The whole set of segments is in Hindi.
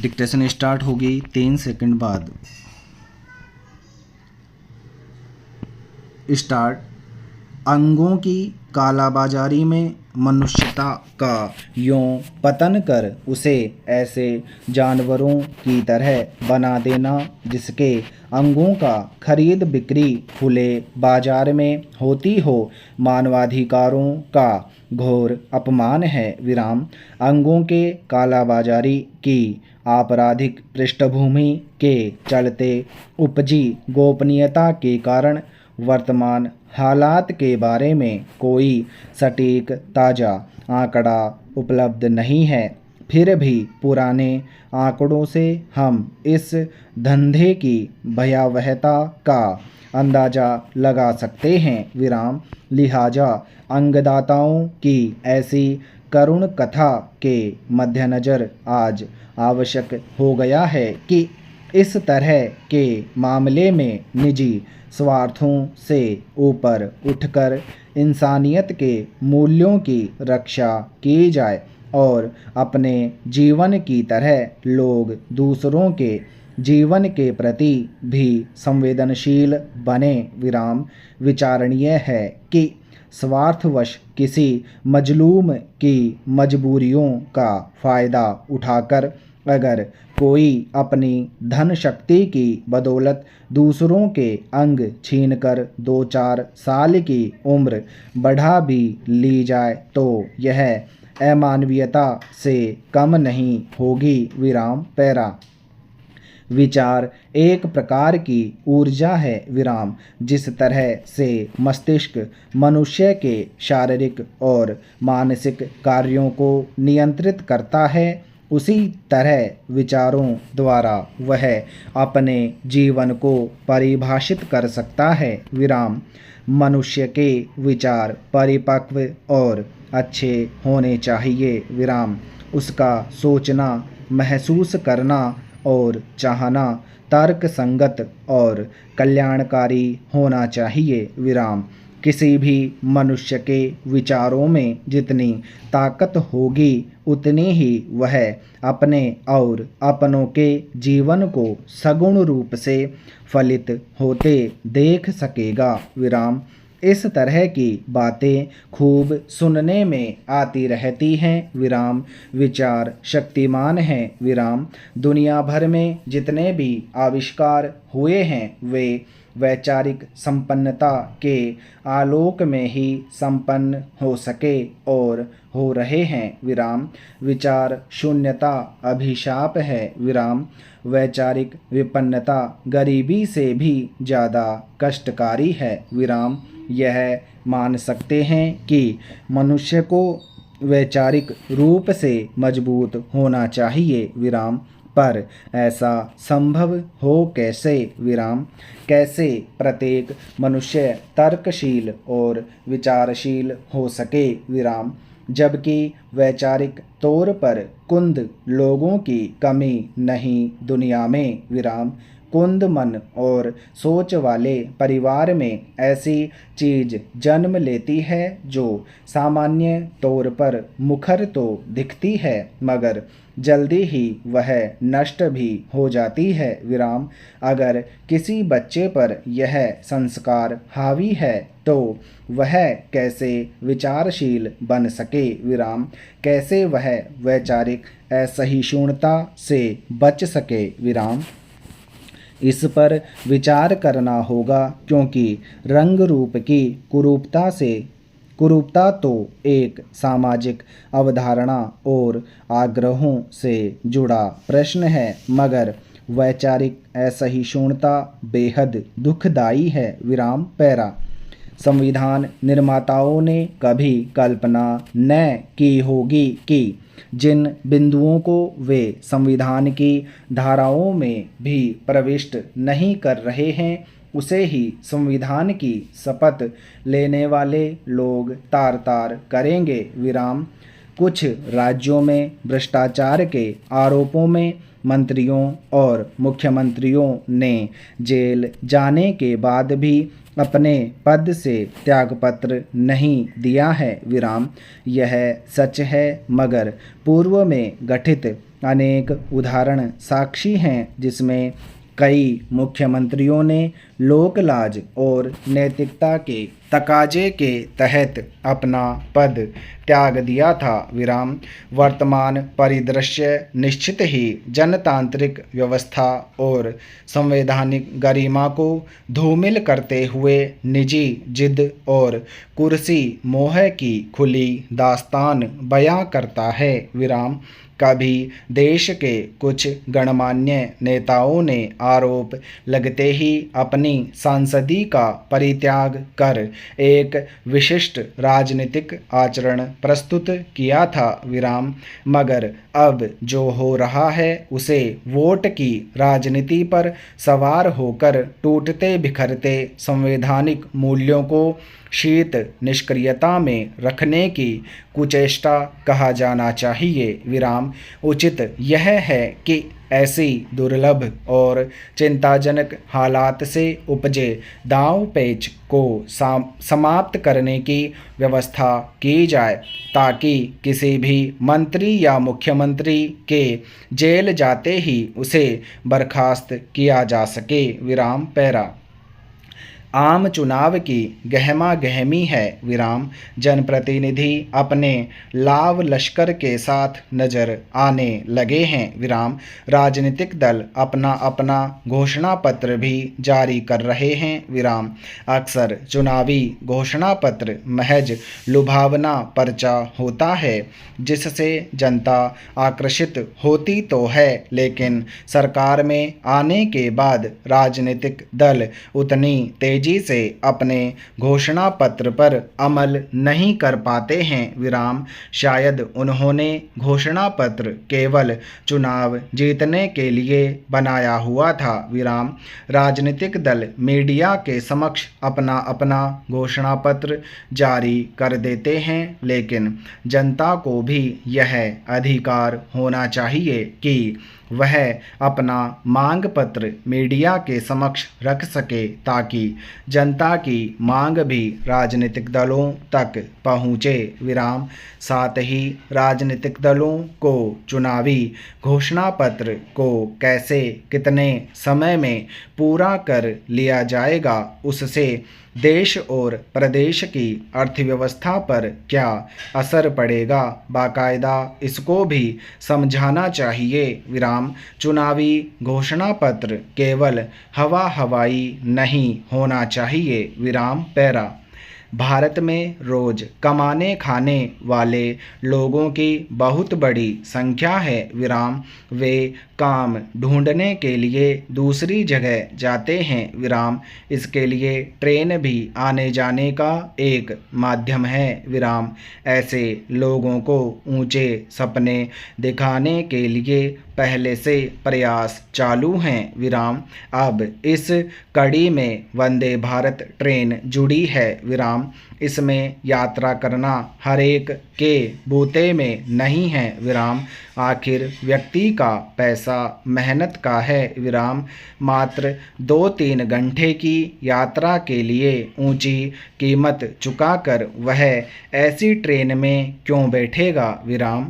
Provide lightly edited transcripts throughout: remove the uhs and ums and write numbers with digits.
डिक्टेशन स्टार्ट होगी 3 सेकंड बाद। स्टार्ट। अंगों की कालाबाजारी में मनुष्यता का यूं पतन कर उसे ऐसे जानवरों की तरह बना देना जिसके अंगों का खरीद बिक्री खुले बाजार में होती हो, मानवाधिकारों का घोर अपमान है। विराम। अंगों के कालाबाजारी की आपराधिक पृष्ठभूमि के चलते उपजी गोपनीयता के कारण वर्तमान हालात के बारे में कोई सटीक ताज़ा आंकड़ा उपलब्ध नहीं है। फिर भी पुराने आंकड़ों से हम इस धंधे की भयावहता का अंदाज़ा लगा सकते हैं। विराम। लिहाजा अंगदाताओं की ऐसी करुण कथा के मद्देनज़र आज आवश्यक हो गया है कि इस तरह के मामले में निजी स्वार्थों से ऊपर उठकर इंसानियत के मूल्यों की रक्षा की जाए और अपने जीवन की तरह लोग दूसरों के जीवन के प्रति भी संवेदनशील बने। विराम। विचारणीय है कि स्वार्थवश किसी मजलूम की मजबूरियों का फ़ायदा उठाकर अगर कोई अपनी धन शक्ति की बदौलत दूसरों के अंग छीनकर 2-4 साल की उम्र बढ़ा भी ली जाए तो यह अमानवीयता से कम नहीं होगी। विराम। पैरा। विचार एक प्रकार की ऊर्जा है। विराम। जिस तरह से मस्तिष्क मनुष्य के शारीरिक और मानसिक कार्यों को नियंत्रित करता है, उसी तरह विचारों द्वारा वह अपने जीवन को परिभाषित कर सकता है। विराम। मनुष्य के विचार परिपक्व और अच्छे होने चाहिए। विराम। उसका सोचना, महसूस करना और चाहना तर्क संगत और कल्याणकारी होना चाहिए। विराम। किसी भी मनुष्य के विचारों में जितनी ताकत होगी उतनी ही वह अपने और अपनों के जीवन को सगुण रूप से फलित होते देख सकेगा। विराम। इस तरह की बातें खूब सुनने में आती रहती हैं। विराम। विचार शक्तिमान हैं। विराम। दुनिया भर में जितने भी आविष्कार हुए हैं वे वैचारिक संपन्नता के आलोक में ही संपन्न हो सके और हो रहे हैं। विराम। विचार शून्यता अभिशाप है। विराम। वैचारिक विपन्नता गरीबी से भी ज़्यादा कष्टकारी है। विराम। यह मान सकते हैं कि मनुष्य को वैचारिक रूप से मजबूत होना चाहिए। विराम। पर ऐसा संभव हो कैसे? विराम। कैसे प्रत्येक मनुष्य तर्कशील और विचारशील हो सके? विराम। जबकि वैचारिक तौर पर कुंद लोगों की कमी नहीं दुनिया में। विराम। कुंद मन और सोच वाले परिवार में ऐसी चीज़ जन्म लेती है जो सामान्य तौर पर मुखर तो दिखती है मगर जल्दी ही वह नष्ट भी हो जाती है। विराम। अगर किसी बच्चे पर यह संस्कार हावी है तो वह कैसे विचारशील बन सके? विराम। कैसे वह वैचारिक असहिष्णुता से बच सके? विराम। इस पर विचार करना होगा क्योंकि रंग रूप की कुरूपता तो एक सामाजिक अवधारणा और आग्रहों से जुड़ा प्रश्न है मगर वैचारिक असहिष्णुता बेहद दुखदाई है। विराम। पैरा। संविधान निर्माताओं ने कभी कल्पना न की होगी कि जिन बिंदुओं को वे संविधान की धाराओं में भी प्रविष्ट नहीं कर रहे हैं उसे ही संविधान की शपथ लेने वाले लोग तार तार करेंगे। विराम। कुछ राज्यों में भ्रष्टाचार के आरोपों में मंत्रियों और मुख्यमंत्रियों ने जेल जाने के बाद भी अपने पद से त्यागपत्र नहीं दिया है विराम। यह सच है, मगर पूर्व में गठित अनेक उदाहरण साक्षी हैं जिसमें कई मुख्यमंत्रियों ने लोकलाज और नैतिकता के तकाजे के तहत अपना पद त्याग दिया था विराम। वर्तमान परिदृश्य निश्चित ही जनतांत्रिक व्यवस्था और संवैधानिक गरिमा को धूमिल करते हुए निजी जिद और कुर्सी मोह की खुली दास्तान बयां करता है विराम। कभी देश के कुछ गणमान्य नेताओं ने आरोप लगते ही अपनी सांसदी का परित्याग कर एक विशिष्ट राजनीतिक आचरण प्रस्तुत किया था विराम। मगर अब जो हो रहा है उसे वोट की राजनीति पर सवार होकर टूटते बिखरते संवैधानिक मूल्यों को शीत निष्क्रियता में रखने की कुचेष्टा कहा जाना चाहिए विराम। उचित यह है कि ऐसी दुर्लभ और चिंताजनक हालात से उपजे दांव पेच को समाप्त करने की व्यवस्था की जाए ताकि किसी भी मंत्री या मुख्यमंत्री के जेल जाते ही उसे बर्खास्त किया जा सके विराम। पैरा आम चुनाव की गहमा गहमी है विराम। जनप्रतिनिधि अपने लाव लश्कर के साथ नजर आने लगे हैं विराम। राजनीतिक दल अपना अपना घोषणा पत्र भी जारी कर रहे हैं विराम। अक्सर चुनावी घोषणा पत्र महज लुभावना पर्चा होता है जिससे जनता आकर्षित होती तो है, लेकिन सरकार में आने के बाद राजनीतिक दल उतनी तेजी से अपने घोषणा पत्र पर अमल नहीं कर पाते हैं विराम। शायद उन्होंने घोषणा पत्र केवल चुनाव जीतने के लिए बनाया हुआ था विराम। राजनीतिक दल मीडिया के समक्ष अपना अपना घोषणा पत्र जारी कर देते हैं, लेकिन जनता को भी यह अधिकार होना चाहिए कि वह अपना मांग पत्र मीडिया के समक्ष रख सके ताकि जनता की मांग भी राजनीतिक दलों तक पहुँचे विराम। साथ ही राजनीतिक दलों को चुनावी घोषणा पत्र को कैसे कितने समय में पूरा कर लिया जाएगा उससे देश और प्रदेश की अर्थव्यवस्था पर क्या असर पड़ेगा, बाकायदा इसको भी समझाना चाहिए विराम। चुनावी घोषणा पत्र केवल हवा हवाई नहीं होना चाहिए विराम। पैरा भारत में रोज कमाने खाने वाले लोगों की बहुत बड़ी संख्या है विराम। वे काम ढूंढने के लिए दूसरी जगह जाते हैं विराम। इसके लिए ट्रेन भी आने जाने का एक माध्यम है विराम। ऐसे लोगों को ऊंचे सपने दिखाने के लिए पहले से प्रयास चालू हैं विराम। अब इस कड़ी में वंदे भारत ट्रेन जुड़ी है विराम। इसमें यात्रा करना हर एक के बूते में नहीं है विराम। आखिर व्यक्ति का पैसा मेहनत का है विराम। मात्र 2-3 घंटे की यात्रा के लिए ऊंची कीमत चुकाकर वह ऐसी ट्रेन में क्यों बैठेगा विराम।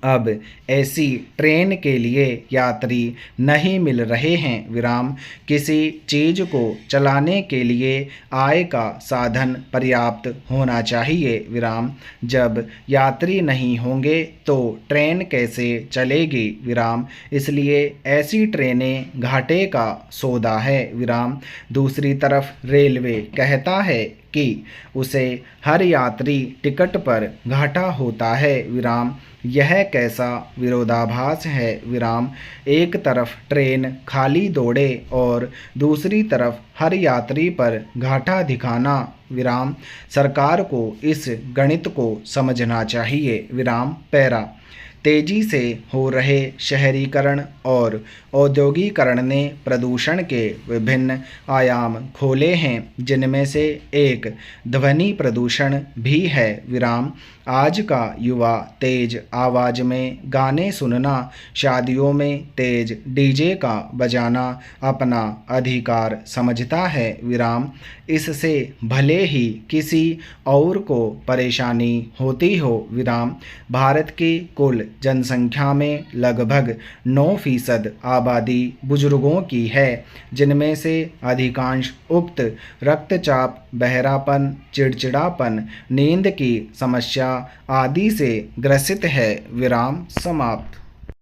अब ऐसी ट्रेन के लिए यात्री नहीं मिल रहे हैं विराम। किसी चीज़ को चलाने के लिए आय का साधन पर्याप्त होना चाहिए विराम। जब यात्री नहीं होंगे तो ट्रेन कैसे चलेगी विराम। इसलिए ऐसी ट्रेनें घाटे का सौदा है विराम। दूसरी तरफ रेलवे कहता है कि उसे हर यात्री टिकट पर घाटा होता है विराम। यह कैसा विरोधाभास है विराम। एक तरफ ट्रेन खाली दौड़े और दूसरी तरफ हर यात्री पर घाटा दिखाना विराम। सरकार को इस गणित को समझना चाहिए विराम। पैरा तेजी से हो रहे शहरीकरण और औद्योगीकरण ने प्रदूषण के विभिन्न आयाम खोले हैं, जिनमें से एक ध्वनि प्रदूषण भी है। विराम आज का युवा तेज आवाज़ में गाने सुनना, शादियों में तेज डीजे का बजाना अपना अधिकार समझता है। विराम इससे भले ही किसी और को परेशानी होती हो। विराम भारत की कुल जनसंख्या में लगभग 9% आबादी बुजुर्गों की है, जिनमें से अधिकांश उक्त रक्तचाप, बहरापन, चिड़चिड़ापन, नींद की समस्या आदि से ग्रसित है। विराम समाप्त।